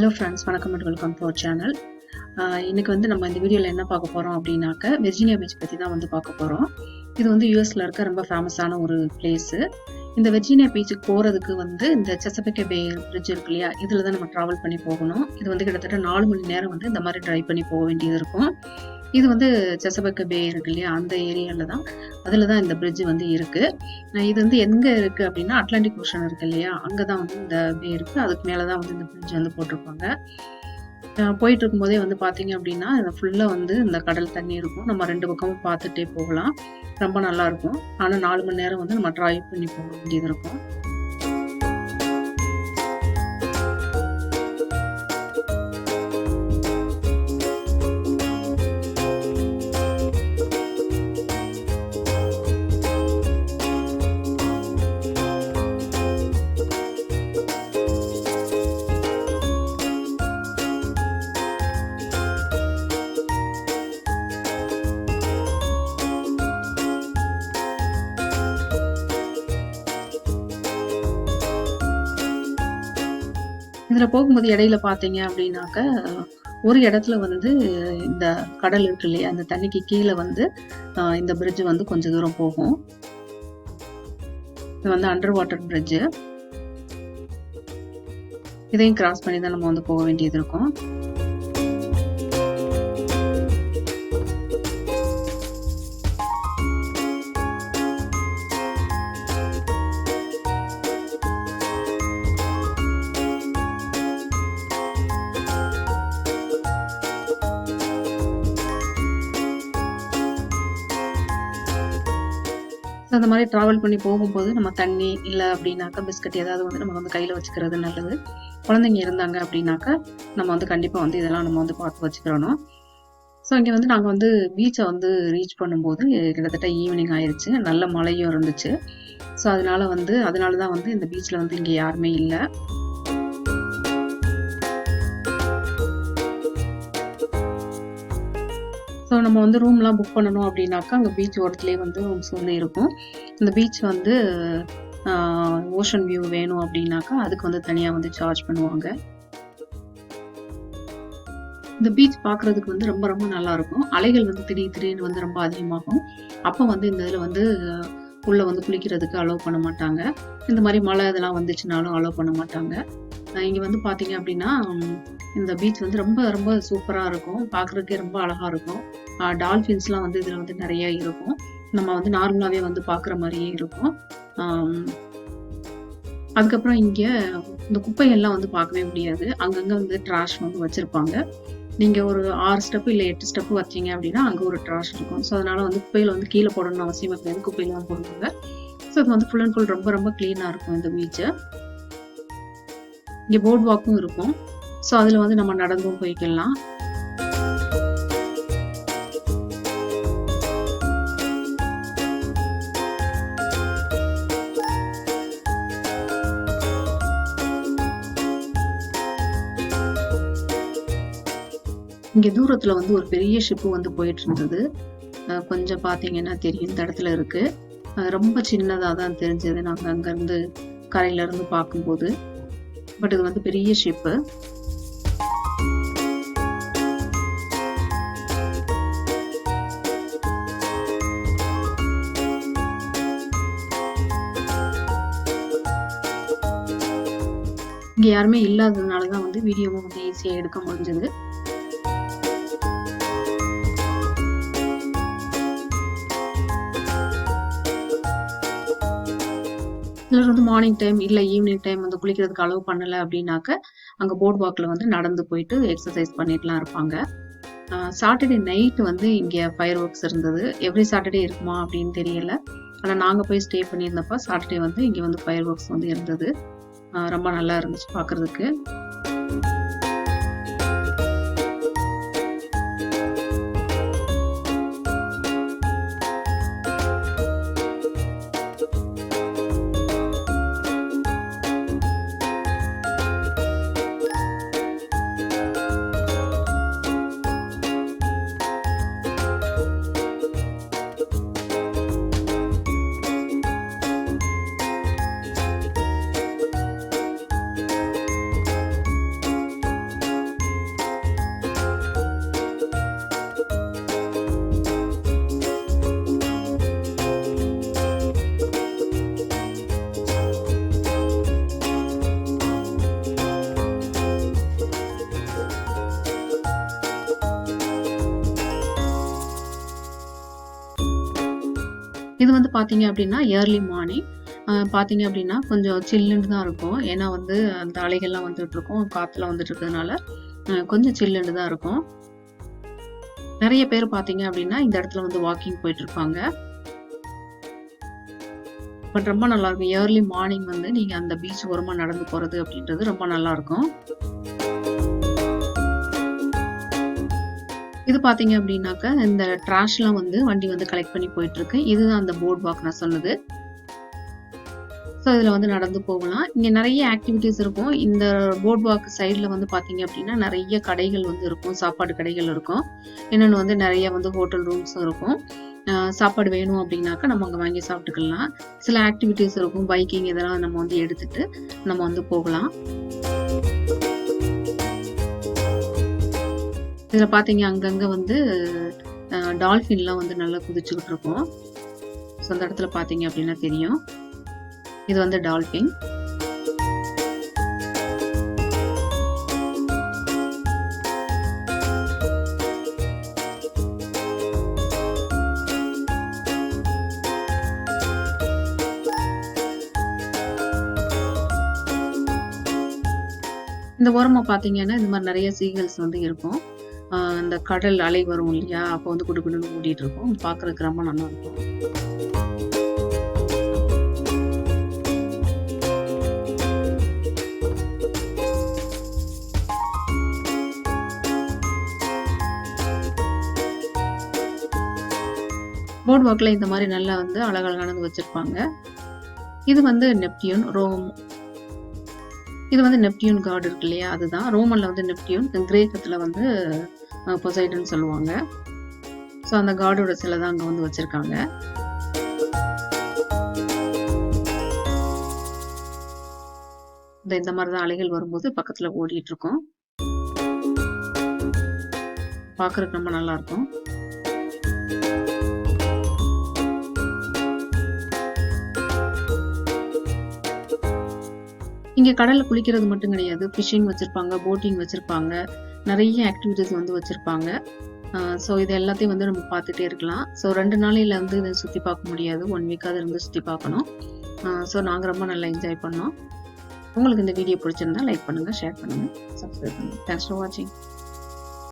Hello friends, வணக்கம் and welcome to our channel. இன்னைக்கு வந்து நம்ம இந்த வீடியோவில் என்ன பார்க்க போகிறோம் அப்படின்னாக்க வெர்ஜீனியா பீச் பற்றி தான் வந்து பார்க்க போகிறோம். இது வந்து யூஎஸில் இருக்க ரொம்ப ஃபேமஸான ஒரு பிளேஸு. இந்த வெர்ஜீனியா பீச்சுக்கு போகிறதுக்கு வந்து இந்த செசபெக்கே பே பிரிட்ஜ் இருக்கு இல்லையா, இதில் தான் நம்ம ட்ராவல் பண்ணி போகணும். இது வந்து கிட்டத்தட்ட 4 மணி நேரம் வந்து இந்த மாதிரி ட்ரைவ் பண்ணி போக வேண்டியது இருக்கும். இது வந்து செசபெக்கே பே இருக்கு இல்லையா, அந்த ஏரியாவில் தான், அதில் தான் இந்த பிரிட்ஜ் வந்து இருக்குது. இது வந்து எங்கே இருக்குது அப்படின்னா, அட்லாண்டிக் ஓஷன் இருக்கு இல்லையா, அங்கே தான் வந்து இந்த பே இருக்குது. அதுக்கு மேலே தான் வந்து இந்த பிரிட்ஜ் வந்து போட்டிருப்பாங்க. போயிட்டு இருக்கும்போதே வந்து பார்த்தீங்க அப்படின்னா, ஃபுல்லாக வந்து இந்த கடல் தண்ணி இருக்கும். நம்ம 2 பக்கமும் பார்த்துட்டே போகலாம். ரொம்ப நல்லா இருக்கும். ஆனால் 4 மணி நேரம் வந்து நம்ம ட்ரைவ் பண்ணி போக வேண்டியது இருக்கும். இதில் போகும்போது இடையில பார்த்தீங்க அப்படின்னாக்க, ஒரு இடத்துல வந்து இந்த கடல் இருக்கு இல்லையா, அந்த தண்ணிக்கு கீழே வந்து இந்த பிரிட்ஜ் வந்து கொஞ்சம் தூரம் போகும். இது வந்து அண்டர் வாட்டர் பிரிட்ஜு. இதையும் கிராஸ் பண்ணி தான் நம்ம வந்து போக வேண்டியது இருக்கும். அந்த மாதிரி ட்ராவல் பண்ணி போகும்போது நம்ம தண்ணி இல்லை அப்படின்னாக்கா பிஸ்கட் ஏதாவது வந்து நம்ம வந்து கையில் வச்சுக்கிறது நல்லது. குழந்தைங்க இருந்தாங்க அப்படின்னாக்கா நம்ம வந்து கண்டிப்பாக வந்து இதெல்லாம் நம்ம வந்து பார்த்து வச்சுக்கிறணும். ஸோ இங்கே வந்து நாங்கள் வந்து பீச்சை வந்து ரீச் பண்ணும்போது கிட்டத்தட்ட ஈவினிங் ஆயிடுச்சு. நல்ல மழையும் இருந்துச்சு. ஸோ அதனால தான் வந்து இந்த பீச்சில் வந்து இங்கே யாருமே இல்லை. ஸோ நம்ம வந்து ரூம்லாம் புக் பண்ணணும் அப்படின்னாக்கா அங்கே பீச் ஓரத்துலேயே வந்து ரூம்ஸ் வந்து இருக்கும். இந்த பீச் வந்து ஓஷன் வியூ வேணும் அப்படின்னாக்கா அதுக்கு வந்து தனியாக வந்து சார்ஜ் பண்ணுவாங்க. இந்த பீச் பார்க்குறதுக்கு வந்து ரொம்ப ரொம்ப நல்லா இருக்கும். அலைகள் வந்து திடீர்னு வந்து ரொம்ப அதிகமாகும். அப்போ வந்து இந்த இதில் வந்து உள்ளே வந்து குளிக்கிறதுக்கு அலோவ் பண்ண மாட்டாங்க. இந்த மாதிரி மழை இதெல்லாம் வந்துச்சுனாலும் அலோவ் பண்ண மாட்டாங்க. இங்கே வந்து பார்த்தீங்க அப்படின்னா இந்த பீச் வந்து ரொம்ப ரொம்ப சூப்பராக இருக்கும். பார்க்குறதுக்கே ரொம்ப அழகாக இருக்கும். டால்ஃபின்ஸ்லாம் வந்து இதில் வந்து நிறைய இருக்கும். நம்ம வந்து நார்மலாகவே வந்து பார்க்குற மாதிரியே இருக்கும். அதுக்கப்புறம் இங்கே இந்த குப்பைகள்லாம் வந்து பார்க்கவே முடியாது. அங்கங்கே வந்து ட்ராஷ் வந்து வச்சுருப்பாங்க. நீங்கள் ஒரு 6 ஸ்டெப்பு இல்லை 8 ஸ்டெப்பு வச்சிங்க அப்படின்னா அங்கே ஒரு ட்ராஷ் இருக்கும். ஸோ அதனால் வந்து குப்பையில் வந்து கீழே போடணும்னு அவசியம் கிடையாது. குப்பையில் தான் போடுவாங்க. ஸோ இது வந்து ஃபுல் அண்ட் ஃபுல் ரொம்ப ரொம்ப க்ளீனாக இருக்கும் இந்த பீச்சு. இங்கே போர்ட் வாக்கும் இருக்கும். ஸோ அதில் வந்து நம்ம நடந்தும் போய்க்கலாம். இங்கே தூரத்தில் வந்து ஒரு பெரிய ஷிப்பு வந்து போயிட்டு இருந்தது. கொஞ்சம் பார்த்தீங்கன்னா தெரியும், இந்த இடத்துல இருக்கு. ரொம்ப சின்னதாக தான் தெரிஞ்சது நாங்கள் அங்கேருந்து கரையிலேருந்து பார்க்கும்போது. பட் இது வந்து பெரிய ஷிப்பு. இங்கே யாருமே இல்லாததுனால தான் வந்து வீடியோவும் வந்து ஈஸியாக எடுக்க முடிஞ்சது. சிலர் வந்து மார்னிங் டைம் இல்லை ஈவினிங் டைம் வந்து குளிக்கிறதுக்கு அலோவ் பண்ணலை அப்படின்னாக்க அங்கே போர்ட் வாக்கில் வந்து நடந்து போயிட்டு எக்ஸசைஸ் பண்ணிட்டுலாம் இருப்பாங்க. சாட்டர்டே நைட்டு வந்து இங்கே ஃபயர் ஒர்க்ஸ் இருந்தது. எவ்ரி சாட்டர்டே இருக்குமா அப்படின்னு தெரியல. ஆனால் நாங்கள் போய் ஸ்டே பண்ணியிருந்தப்போ சாட்டர்டே வந்து இங்கே வந்து ஃபயர் ஒர்க்ஸ் வந்து இருந்தது. ரொம்ப நல்லா இருந்துச்சு பார்க்குறதுக்கு. இது வந்து பார்த்தீங்க அப்படின்னா ஏர்லி மார்னிங் பார்த்தீங்க அப்படின்னா கொஞ்சம் சில்லுன்னு தான் இருக்கும். ஏன்னா வந்து அந்த அலைகள்லாம் வந்துட்டு இருக்கும், காற்றுலாம் வந்துட்டு இருக்கிறதுனால கொஞ்சம் சில்லுன்னு தான் இருக்கும். நிறைய பேர் பார்த்தீங்க அப்படின்னா இந்த இடத்துல வந்து வாக்கிங் போயிட்டு இருப்பாங்க. பட் ரொம்ப நல்லா இருக்கும். ஏர்லி மார்னிங் வந்து நீங்க அந்த பீச் ஓரமா நடந்து போறது அப்படின்றது ரொம்ப நல்லா இருக்கும். இது பார்த்தீங்க அப்படின்னாக்க இந்த ட்ராஷ்லாம் வந்து வண்டி வந்து கலெக்ட் பண்ணி போயிட்டு இருக்கு. இதுதான் அந்த போர்ட் வாக் நான் சொன்னது. ஸோ இதில் வந்து நடந்து போகலாம். இங்கே நிறைய ஆக்டிவிட்டீஸ் இருக்கும். இந்த போர்ட் வாக் சைடில் வந்து பார்த்தீங்க அப்படின்னா நிறைய கடைகள் வந்து இருக்கும், சாப்பாடு கடைகள் இருக்கும். இன்னொன்று வந்து நிறைய வந்து ஹோட்டல் ரூம்ஸும் இருக்கும். சாப்பாடு வேணும் அப்படின்னாக்கா நம்ம அங்கே வாங்கி சாப்பிட்டுக்கலாம். சில ஆக்டிவிட்டீஸ் இருக்கும், பைக்கிங் இதெல்லாம் நம்ம வந்து எடுத்துட்டு நம்ம வந்து போகலாம். இதில் பார்த்தீங்க அங்கங்கே வந்து டால்ஃபின்லாம் வந்து நல்லா குதிச்சுக்கிட்டு இருக்கும். ஸோ அந்த இடத்துல பார்த்தீங்க அப்படின்னா தெரியும். இது வந்து டால்ஃபின். இந்த ஓரமா பார்த்தீங்கன்னா இந்த மாதிரி நிறைய சீகல்ஸ் வந்து இருக்கும். அந்த கடல் அலை வரும் இல்லையா, அப்போ வந்து குடுகுடுன்னு ஓடிட்டு இருக்கும். பார்க்கறதுக்கு ரொம்ப நல்லா இருக்கும். போர்ட் வாக்ல இந்த மாதிரி நல்லா வந்து அழகழகானது வச்சிருப்பாங்க. இது வந்து நெப்டியூன் இது வந்து நெப்டியூன் காட் இருக்கு இல்லையா, அதுதான். ரோமன்ல வந்து நெப்டியூன், கிரேக்கத்துல வந்து பொசைடன் சொல்லுவாங்க. ஸோ அந்த காடோட சிலை தான் அங்கே வந்து வச்சிருக்காங்க. இந்த மாதிரி தான் அலைகள் வரும்போது பக்கத்துல ஓடிட்டு இருக்கும். பார்க்கறதுக்கு ரொம்ப நல்லா இருக்கும். இங்க கடல்ல குளிக்கிறது மட்டும் கிடையாது, ஃபிஷிங் வச்சிருப்பாங்க, போட்டிங் வச்சிருப்பாங்க, நிறைய ஆக்டிவிட்டிஸ் வந்து வச்சிருப்பாங்க. ஸோ இது எல்லாத்தையும் வந்து நம்ம பார்த்துட்டே இருக்கலாம். ஸோ 2 நாளையில வந்து இதை சுற்றி பார்க்க முடியாது, 1 வீக்காவது இருந்து சுற்றி பார்க்கணும். ஸோ நாங்கள் ரொம்ப நல்லா என்ஜாய் பண்ணோம். உங்களுக்கு இந்த வீடியோ பிடிச்சிருந்தா லைக் பண்ணுங்க, ஷேர் பண்ணுங்க, சப்ஸ்கிரைப் பண்ணுங்க. தேங்க்ஸ் ஃபார் வாட்சிங்.